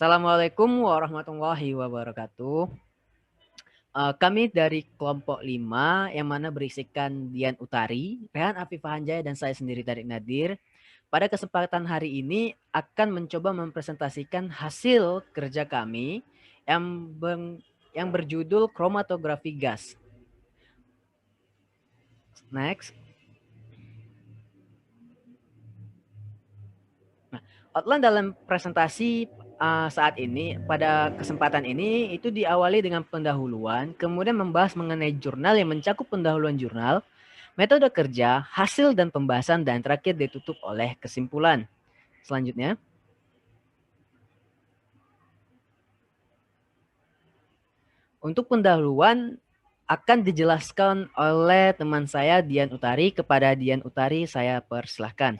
Assalamualaikum warahmatullahi wabarakatuh. Kami dari kelompok 5 yang mana berisikan Dian Utari, Rehan Afifah Hanjaya, dan saya sendiri Tarik Nadir. Pada kesempatan hari ini akan mencoba mempresentasikan hasil kerja kami yang berjudul kromatografi gas. Next. Nah, outline dalam presentasi saat ini, pada kesempatan ini, itu diawali dengan pendahuluan, kemudian membahas mengenai jurnal yang mencakup pendahuluan jurnal, metode kerja, hasil dan pembahasan, dan terakhir ditutup oleh kesimpulan. Selanjutnya. Untuk pendahuluan akan dijelaskan oleh teman saya Dian Utari. Kepada Dian Utari saya persilahkan.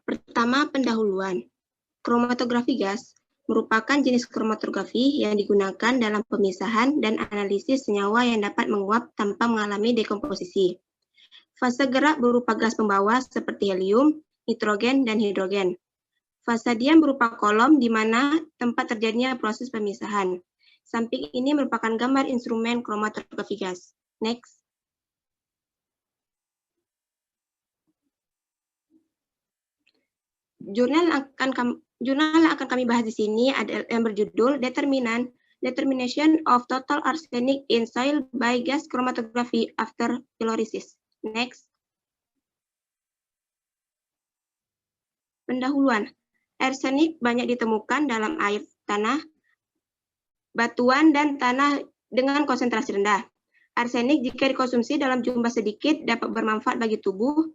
Pertama, pendahuluan. Kromatografi gas merupakan jenis kromatografi yang digunakan dalam pemisahan dan analisis senyawa yang dapat menguap tanpa mengalami dekomposisi. Fase gerak berupa gas pembawa seperti helium, nitrogen, dan hidrogen. Fase diam berupa kolom di mana tempat terjadinya proses pemisahan. Samping ini merupakan gambar instrumen kromatografi gas. Next. Jurnal yang akan kami bahas di sini adalah yang berjudul Determination of Total Arsenic in Soil by Gas Chromatography After Pyrolysis. Next. Pendahuluan. Arsenik banyak ditemukan dalam air, tanah, batuan, dan tanah dengan konsentrasi rendah. Arsenik jika dikonsumsi dalam jumlah sedikit dapat bermanfaat bagi tubuh,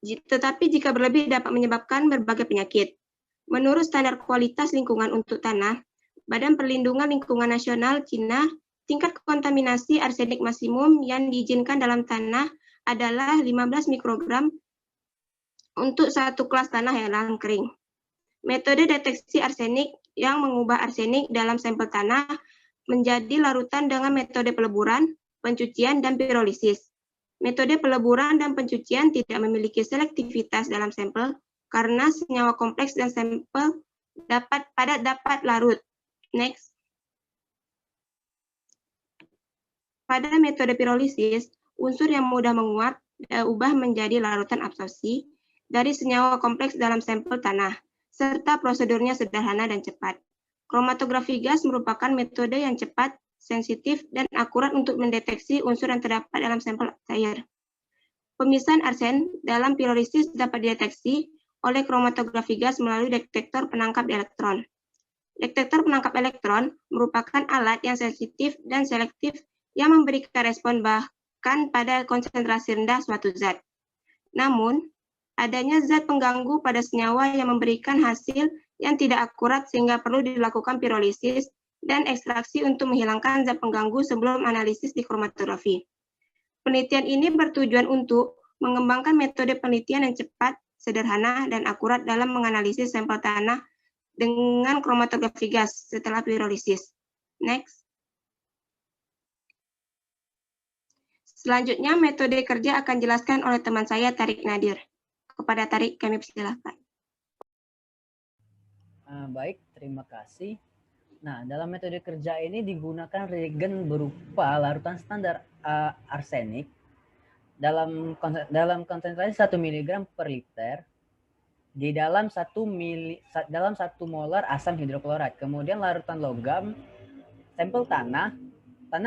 tetapi jika berlebih dapat menyebabkan berbagai penyakit. Menurut standar kualitas lingkungan untuk tanah, Badan Perlindungan Lingkungan Nasional Cina, tingkat kontaminasi arsenik maksimum yang diizinkan dalam tanah adalah 15 mikrogram untuk satu kelas tanah yang kering. Metode deteksi arsenik yang mengubah arsenik dalam sampel tanah menjadi larutan dengan metode peleburan, pencucian, dan pirolisis. Metode peleburan dan pencucian tidak memiliki selektivitas dalam sampel karena senyawa kompleks dan sampel dapat larut. Next. Pada metode pirolisis, unsur yang mudah menguap diubah menjadi larutan absorpsi dari senyawa kompleks dalam sampel tanah, serta prosedurnya sederhana dan cepat. Kromatografi gas merupakan metode yang cepat, sensitif, dan akurat untuk mendeteksi unsur yang terdapat dalam sampel air. Pemisahan arsen dalam pirolisis dapat dideteksi oleh kromatografi gas melalui detektor penangkap elektron. Detektor penangkap elektron merupakan alat yang sensitif dan selektif yang memberikan respon bahkan pada konsentrasi rendah suatu zat. Namun, adanya zat pengganggu pada senyawa yang memberikan hasil yang tidak akurat sehingga perlu dilakukan pirolisis dan ekstraksi untuk menghilangkan zat pengganggu sebelum analisis di kromatografi. Penelitian ini bertujuan untuk mengembangkan metode penelitian yang cepat, sederhana, dan akurat dalam menganalisis sampel tanah dengan kromatografi gas setelah pirolisis. Next. Selanjutnya, metode kerja akan dijelaskan oleh teman saya, Tarik Nadir. Kepada Tarik, kami persilakan. Baik, terima kasih. Nah, dalam metode kerja ini digunakan reagen berupa larutan standar arsenik dalam konsentrasi 1 mg per liter di dalam 1 molar asam hidroklorat. Kemudian larutan logam, sampel tanah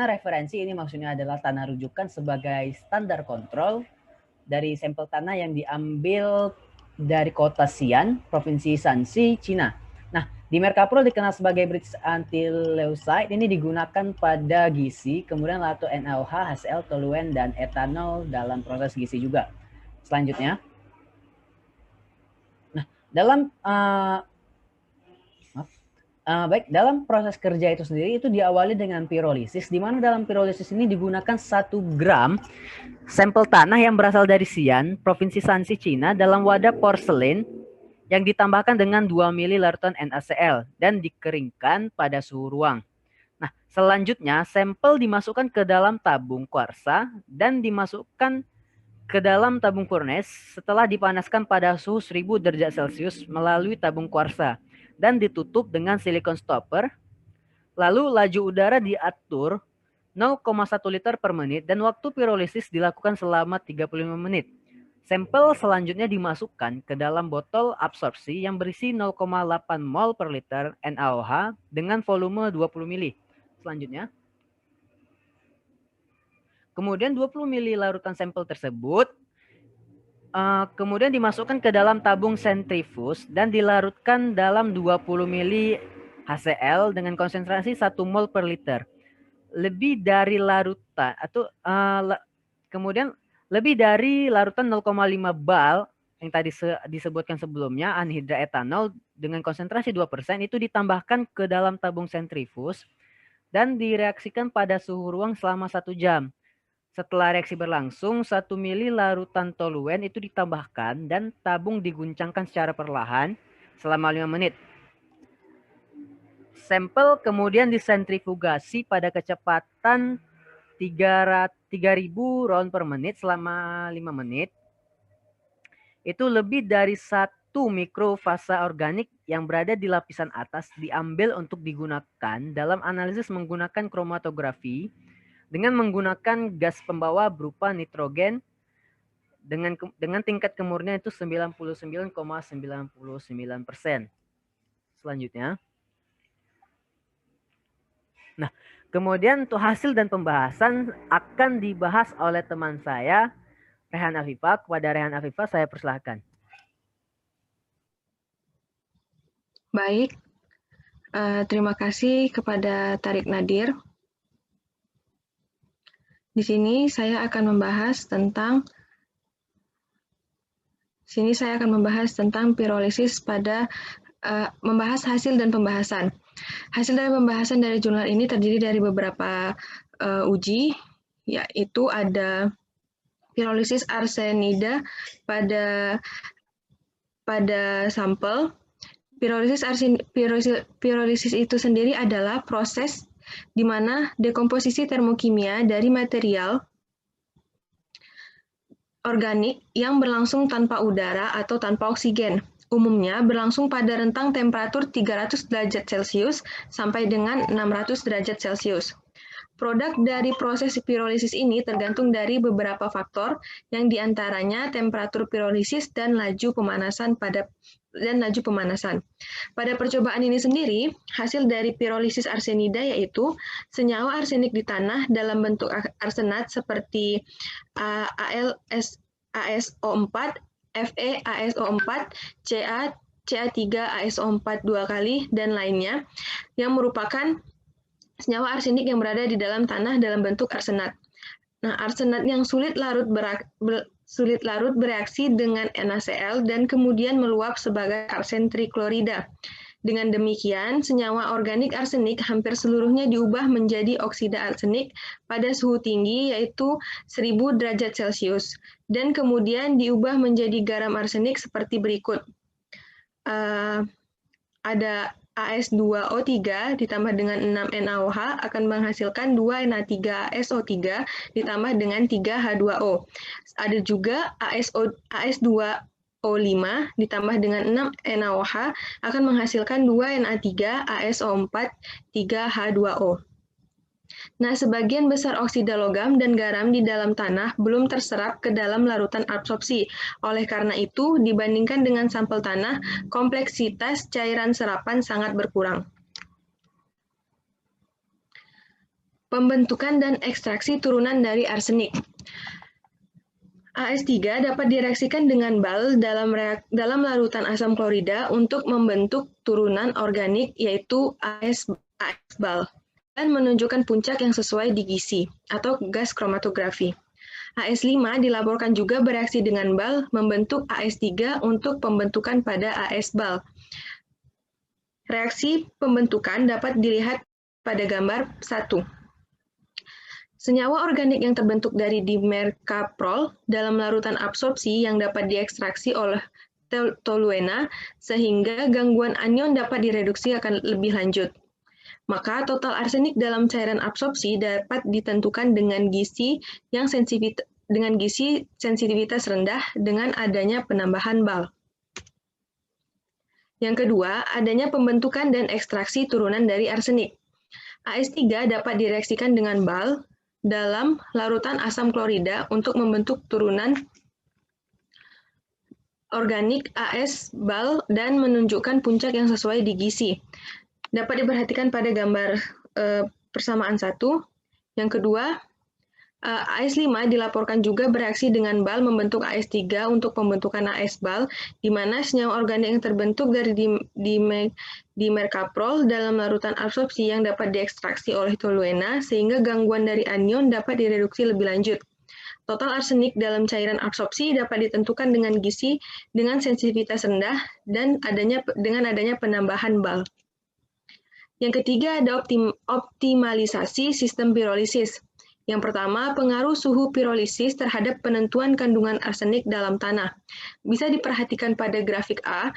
referensi ini maksudnya adalah tanah rujukan sebagai standar kontrol dari sampel tanah yang diambil dari kota Xi'an, Provinsi Shanxi, Cina. Nah, dimercaprol dikenal sebagai British anti-leucide, ini digunakan pada gizi, kemudian lato NaOH, HCl, toluen, dan etanol dalam proses gizi juga. Selanjutnya, nah, dalam proses kerja itu sendiri itu diawali dengan pirolisis, di mana dalam pirolisis ini digunakan 1 gram sampel tanah yang berasal dari Xi'an, Provinsi Shanxi, Cina, dalam wadah porselen yang ditambahkan dengan 2 ml larutan NaCl dan dikeringkan pada suhu ruang. Nah, selanjutnya sampel dimasukkan ke dalam tabung kuarsa dan dimasukkan ke dalam tabung furnace setelah dipanaskan pada suhu 1000 derajat Celcius melalui tabung kuarsa dan ditutup dengan silikon stopper. Lalu laju udara diatur 0,1 liter per menit dan waktu pirolisis dilakukan selama 35 menit. Sampel selanjutnya dimasukkan ke dalam botol absorpsi yang berisi 0,8 mol per liter NaOH dengan volume 20 ml. Selanjutnya, kemudian 20 ml larutan sampel tersebut kemudian dimasukkan ke dalam tabung sentrifuge dan dilarutkan dalam 20 ml HCl dengan konsentrasi 1 mol per liter. Lebih dari larutan atau kemudian lebih dari larutan 0,5 bal yang tadi disebutkan sebelumnya anhidra etanol dengan konsentrasi 2% itu ditambahkan ke dalam tabung sentrifuge dan direaksikan pada suhu ruang selama 1 jam. Setelah reaksi berlangsung, 1 ml larutan toluen itu ditambahkan dan tabung diguncangkan secara perlahan selama 5 menit. Sampel kemudian disentrifugasi pada kecepatan 3000 round per menit selama 5 menit. Itu lebih dari 1 mikrofasa organik yang berada di lapisan atas diambil untuk digunakan dalam analisis menggunakan kromatografi dengan menggunakan gas pembawa berupa nitrogen dengan tingkat kemurnian itu 99,99%. Selanjutnya. Nah, kemudian untuk hasil dan pembahasan akan dibahas oleh teman saya, Rehan Afifah. Kepada Rehan Afifah saya persilahkan. Baik, terima kasih kepada Tarik Nadir. Di sini saya akan membahas tentang pirolisis pada membahas hasil dan pembahasan. Hasil dari pembahasan dari jurnal ini terdiri dari beberapa uji, yaitu ada pirolisis arsenida pada sampel. Pirolisis itu sendiri adalah proses di mana dekomposisi termokimia dari material organik yang berlangsung tanpa udara atau tanpa oksigen. Umumnya berlangsung pada rentang temperatur 300 derajat Celcius sampai dengan 600 derajat Celcius. Produk dari proses pirolisis ini tergantung dari beberapa faktor, yang diantaranya temperatur pirolisis dan laju pemanasan. Pada percobaan ini sendiri, hasil dari pirolisis arsenida yaitu senyawa arsenik di tanah dalam bentuk arsenat seperti ASO4, FeASO4, CA3ASO4 2 kali, dan lainnya, yang merupakan senyawa arsenik yang berada di dalam tanah dalam bentuk arsenat. Nah, arsenat yang sulit larut bereaksi dengan NaCl dan kemudian meluap sebagai arsen triklorida. Dengan demikian, senyawa organik arsenik hampir seluruhnya diubah menjadi oksida arsenik pada suhu tinggi yaitu 1000 derajat Celcius dan kemudian diubah menjadi garam arsenik seperti berikut. Ada AS2O3 ditambah dengan 6 NaOH akan menghasilkan 2 Na3SO3 ditambah dengan 3 H2O. Ada juga AS2O5 ditambah dengan 6 NaOH akan menghasilkan 2 Na3 ASO4 3 H2O. Nah, sebagian besar oksida logam dan garam di dalam tanah belum terserap ke dalam larutan absorpsi. Oleh karena itu, dibandingkan dengan sampel tanah, kompleksitas cairan serapan sangat berkurang. Pembentukan dan ekstraksi turunan dari arsenik. AS3 dapat direaksikan dengan bal dalam larutan asam klorida untuk membentuk turunan organik yaitu AS bal dan menunjukkan puncak yang sesuai di GISI atau gas kromatografi. AS5 dilaporkan juga bereaksi dengan bal membentuk AS3 untuk pembentukan pada AS bal. Reaksi pembentukan dapat dilihat pada gambar 1. Senyawa organik yang terbentuk dari dimercaprol dalam larutan absorpsi yang dapat diekstraksi oleh toluena sehingga gangguan anion dapat direduksi akan lebih lanjut. Maka total arsenik dalam cairan absorpsi dapat ditentukan dengan GISI yang dengan gizi sensitivitas rendah dengan adanya penambahan BAL. Yang kedua, adanya pembentukan dan ekstraksi turunan dari arsenik. AS3 dapat direaksikan dengan BAL dalam larutan asam klorida untuk membentuk turunan organik AS BAL dan menunjukkan puncak yang sesuai di gizi. Dapat diperhatikan pada gambar persamaan 1. Yang kedua, AS5 dilaporkan juga bereaksi dengan BAL membentuk AS3 untuk pembentukan AS BAL, di mana senyawa organik yang terbentuk dari dimercaprol dalam larutan absorpsi yang dapat diekstraksi oleh toluena, sehingga gangguan dari anion dapat direduksi lebih lanjut. Total arsenik dalam cairan absorpsi dapat ditentukan dengan gizi dengan sensitivitas rendah dan dengan adanya penambahan BAL. Yang ketiga ada optimalisasi sistem pirolisis. Yang pertama, pengaruh suhu pirolisis terhadap penentuan kandungan arsenik dalam tanah. Bisa diperhatikan pada grafik A,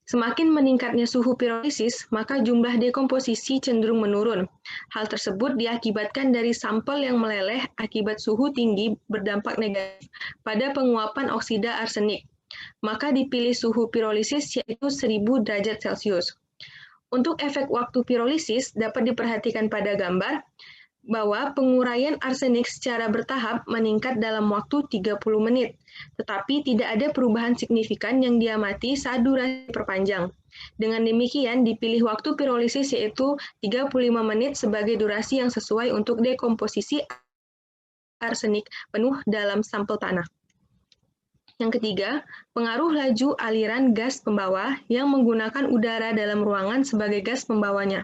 semakin meningkatnya suhu pirolisis, maka jumlah dekomposisi cenderung menurun. Hal tersebut diakibatkan dari sampel yang meleleh akibat suhu tinggi berdampak negatif pada penguapan oksida arsenik. Maka dipilih suhu pirolisis yaitu 1000 derajat Celcius. Untuk efek waktu pirolisis dapat diperhatikan pada gambar, bahwa penguraian arsenik secara bertahap meningkat dalam waktu 30 menit, tetapi tidak ada perubahan signifikan yang diamati saat durasi perpanjang. Dengan demikian, dipilih waktu pirolisis yaitu 35 menit sebagai durasi yang sesuai untuk dekomposisi arsenik penuh dalam sampel tanah. Yang ketiga, pengaruh laju aliran gas pembawa yang menggunakan udara dalam ruangan sebagai gas pembawanya.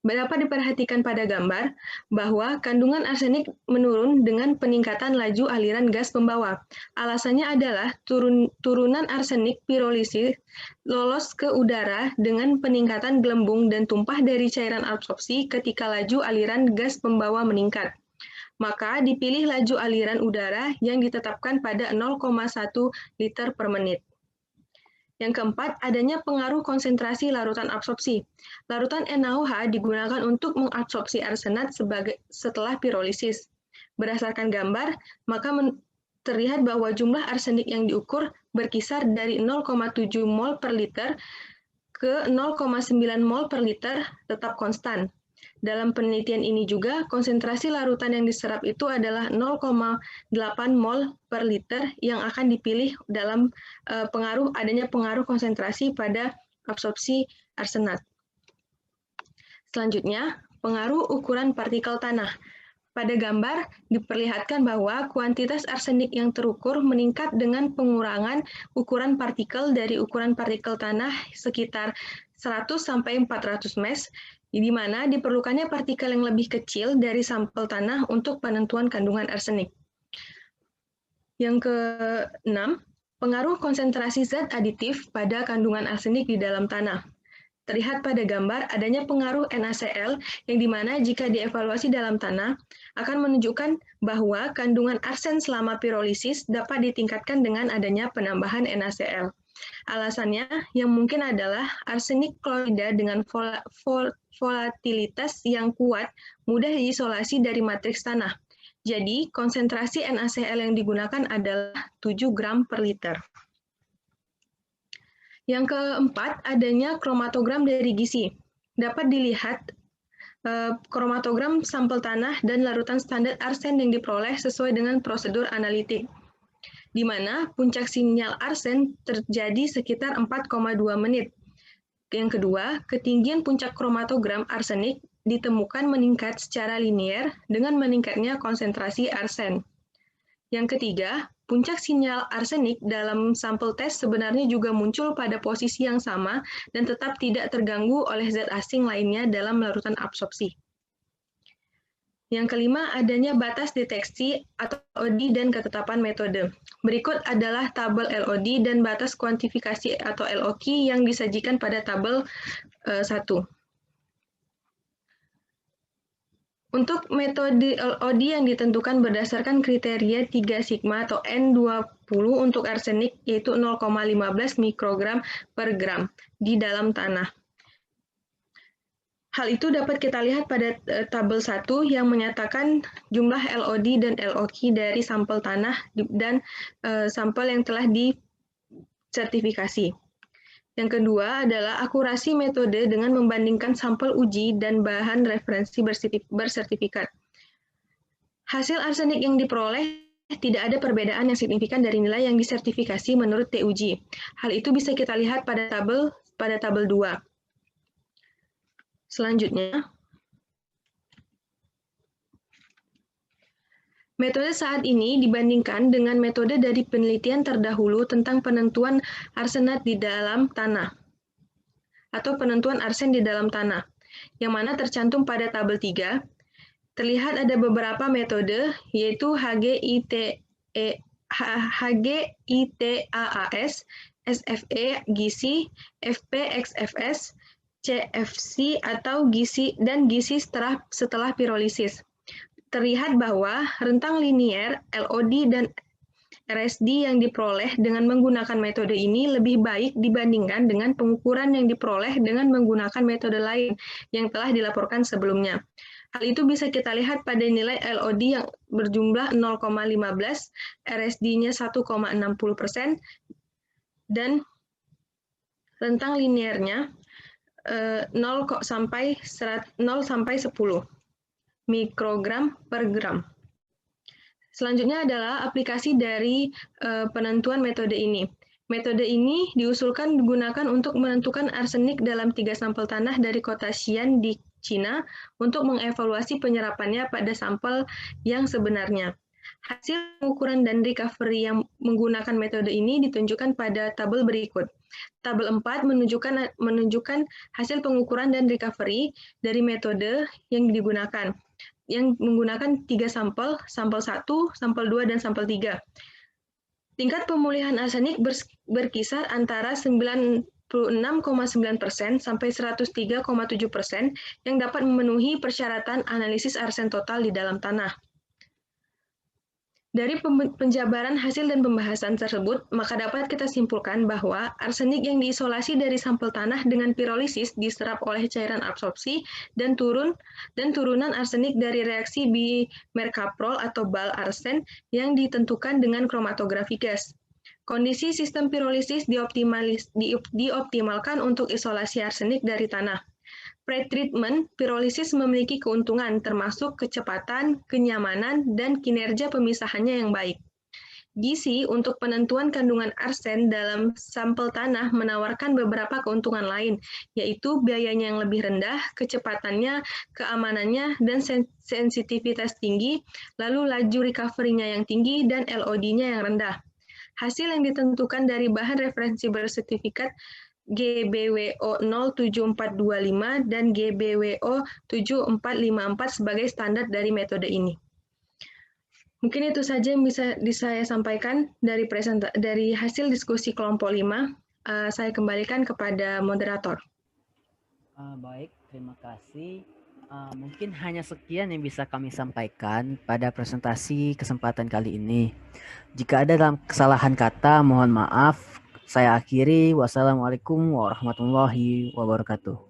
Dapat diperhatikan pada gambar bahwa kandungan arsenik menurun dengan peningkatan laju aliran gas pembawa. Alasannya adalah turunan arsenik pirolisis lolos ke udara dengan peningkatan gelembung dan tumpah dari cairan absorpsi ketika laju aliran gas pembawa meningkat. Maka dipilih laju aliran udara yang ditetapkan pada 0,1 liter per menit. Yang keempat, adanya pengaruh konsentrasi larutan absorpsi. Larutan NaOH digunakan untuk mengabsorpsi arsenat setelah pirolisis. Berdasarkan gambar, maka terlihat bahwa jumlah arsenik yang diukur berkisar dari 0,7 mol per liter ke 0,9 mol per liter tetap konstan. Dalam penelitian ini juga, konsentrasi larutan yang diserap itu adalah 0,8 mol per liter yang akan dipilih dalam adanya pengaruh konsentrasi pada absorpsi arsenat. Selanjutnya, pengaruh ukuran partikel tanah. Pada gambar, diperlihatkan bahwa kuantitas arsenik yang terukur meningkat dengan pengurangan ukuran partikel dari ukuran partikel tanah sekitar 100 sampai 400 mes, di mana diperlukannya partikel yang lebih kecil dari sampel tanah untuk penentuan kandungan arsenik. Yang keenam, pengaruh konsentrasi zat aditif pada kandungan arsenik di dalam tanah. Terlihat pada gambar adanya pengaruh NaCl yang dimana jika dievaluasi dalam tanah akan menunjukkan bahwa kandungan arsen selama pirolisis dapat ditingkatkan dengan adanya penambahan NaCl. Alasannya yang mungkin adalah arsenik klorida dengan volatilitas yang kuat mudah diisolasi dari matriks tanah. Jadi, konsentrasi NaCl yang digunakan adalah 7 gram per liter. Yang keempat, adanya kromatogram dari gizi. Dapat dilihat kromatogram sampel tanah dan larutan standar arsen yang diperoleh sesuai dengan prosedur analitik, di mana puncak sinyal arsen terjadi sekitar 4,2 menit. Yang kedua, ketinggian puncak kromatogram arsenik ditemukan meningkat secara linier dengan meningkatnya konsentrasi arsen. Yang ketiga, puncak sinyal arsenik dalam sampel tes sebenarnya juga muncul pada posisi yang sama dan tetap tidak terganggu oleh zat asing lainnya dalam larutan absorpsi. Yang kelima, adanya batas deteksi atau LOD dan ketetapan metode. Berikut adalah tabel LOD dan batas kuantifikasi atau LOQ yang disajikan pada tabel 1. Untuk metode LOD yang ditentukan berdasarkan kriteria 3 sigma atau N20 untuk arsenik yaitu 0,15 mikrogram per gram di dalam tanah. Hal itu dapat kita lihat pada tabel 1 yang menyatakan jumlah LOD dan LOQ dari sampel tanah dan sampel yang telah disertifikasi. Yang kedua adalah akurasi metode dengan membandingkan sampel uji dan bahan referensi bersertifikat. Hasil arsenik yang diperoleh tidak ada perbedaan yang signifikan dari nilai yang disertifikasi menurut TUJ. Hal itu bisa kita lihat pada tabel 2. Selanjutnya, metode saat ini dibandingkan dengan metode dari penelitian terdahulu tentang penentuan arsenat di dalam tanah atau penentuan arsen di dalam tanah, yang mana tercantum pada tabel 3. Terlihat ada beberapa metode, yaitu HGITAAS, SFE, GISI, FPXFS, CFC atau GISI dan GISI setelah pirolisis. Terlihat bahwa rentang linier LOD dan RSD yang diperoleh dengan menggunakan metode ini lebih baik dibandingkan dengan pengukuran yang diperoleh dengan menggunakan metode lain yang telah dilaporkan sebelumnya. Hal itu bisa kita lihat pada nilai LOD yang berjumlah 0,15, RSD-nya 1,60%, dan rentang liniernya 0 sampai 10 mikrogram per gram. Selanjutnya adalah aplikasi dari penentuan metode ini. Metode ini diusulkan digunakan untuk menentukan arsenik dalam 3 sampel tanah dari kota Xi'an di Cina untuk mengevaluasi penyerapannya pada sampel yang sebenarnya. Hasil pengukuran dan recovery yang menggunakan metode ini ditunjukkan pada tabel berikut. Tabel 4 menunjukkan hasil pengukuran dan recovery dari metode yang digunakan, yang menggunakan 3 sampel, sampel 1, sampel 2, dan sampel 3. Tingkat pemulihan arsenik berkisar antara 96,9% sampai 103,7% yang dapat memenuhi persyaratan analisis arsen total di dalam tanah. Dari penjabaran hasil dan pembahasan tersebut, maka dapat kita simpulkan bahwa arsenik yang diisolasi dari sampel tanah dengan pirolisis diserap oleh cairan absorpsi dan turunan arsenik dari reaksi bimerkaprol atau bal arsen yang ditentukan dengan kromatografi gas. Kondisi sistem pirolisis dioptimalkan untuk isolasi arsenik dari tanah. Pretreatment pirolisis memiliki keuntungan termasuk kecepatan, kenyamanan, dan kinerja pemisahannya yang baik. GISI untuk penentuan kandungan arsen dalam sampel tanah menawarkan beberapa keuntungan lain, yaitu biayanya yang lebih rendah, kecepatannya, keamanannya, dan sensitivitas tinggi, lalu laju recovery-nya yang tinggi, dan LOD-nya yang rendah. Hasil yang ditentukan dari bahan referensi bersertifikat GBWO 07425 dan GBWO 7454 sebagai standar dari metode ini. Mungkin itu saja yang bisa saya sampaikan dari hasil diskusi kelompok 5. Saya kembalikan kepada moderator. Baik, terima kasih. Mungkin hanya sekian yang bisa kami sampaikan pada presentasi kesempatan kali ini. Jika ada dalam kesalahan kata, mohon maaf. Saya akhiri. Wassalamualaikum warahmatullahi wabarakatuh.